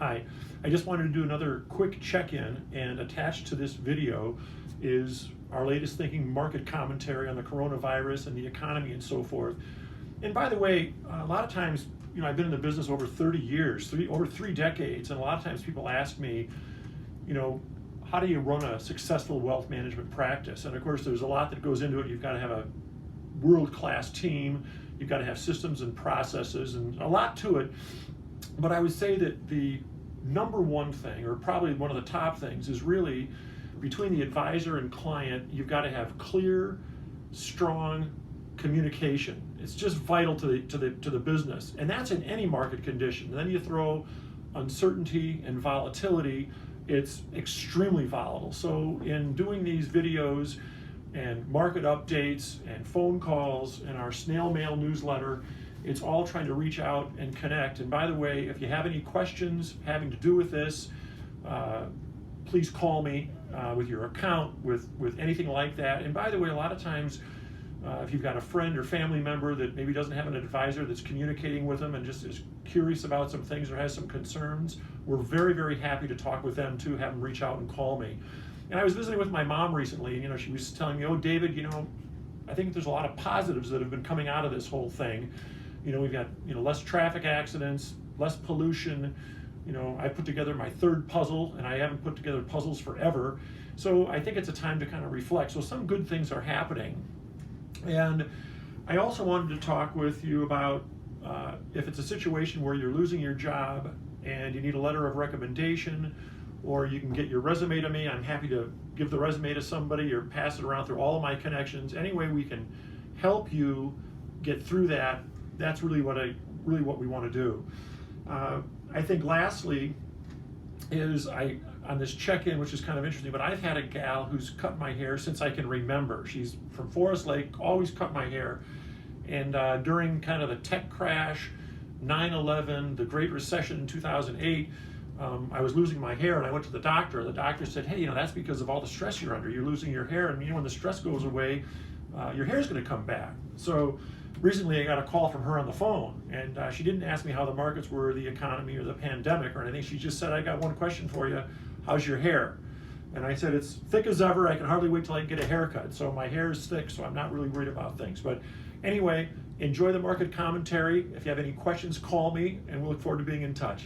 Hi, I just wanted to do another quick check-in, and attached to this video is our latest thinking market commentary on the coronavirus and the economy and so forth. And by the way, a lot of times, I've been in the business over 30 years, over three decades, and a lot of times people ask me, how do you run a successful wealth management practice? And of course, there's a lot that goes into it. You've got to have a world-class team, you've got to have systems and processes, and a lot to it. But I would say that the number one thing, or probably one of the top things, is really between the advisor and client, you've got to have clear, strong communication. It's just vital to the business, and that's in any market condition. And then you throw uncertainty and volatility, it's extremely volatile. So in doing these videos and market updates and phone calls and our snail mail newsletter, it's all trying to reach out and connect. And by the way, if you have any questions having to do with this, please call me with your account, with anything like that. And by the way, a lot of times, if you've got a friend or family member that maybe doesn't have an advisor that's communicating with them and just is curious about some things or has some concerns, we're very, very happy to talk with them too, have them reach out and call me. And I was visiting with my mom recently, and she was telling me, oh, David, I think there's a lot of positives that have been coming out of this whole thing. We've got less traffic accidents, less pollution. I put together my third puzzle, and I haven't put together puzzles forever. So I think it's a time to kind of reflect. So some good things are happening. And I also wanted to talk with you about if it's a situation where you're losing your job and you need a letter of recommendation, or you can get your resume to me. I'm happy to give the resume to somebody or pass it around through all of my connections. Any way we can help you get through that, that's really what we want to do. I think lastly is on this check-in, which is kind of interesting, but I've had a gal who's cut my hair since I can remember. She's from Forest Lake, always cut my hair. And during kind of the tech crash, 9/11, the Great Recession in 2008, I was losing my hair, and I went to the doctor. The doctor said, hey, that's because of all the stress you're under. You're losing your hair, and when the stress goes away, your hair's going to come back. So recently I got a call from her on the phone, and she didn't ask me how the markets were, the economy, or the pandemic or anything. She just said, I got one question for you. How's your hair? And I said, it's thick as ever. I can hardly wait till I can get a haircut. So my hair is thick, so I'm not really worried about things. But anyway, enjoy the market commentary. If you have any questions, call me, and we look forward to being in touch.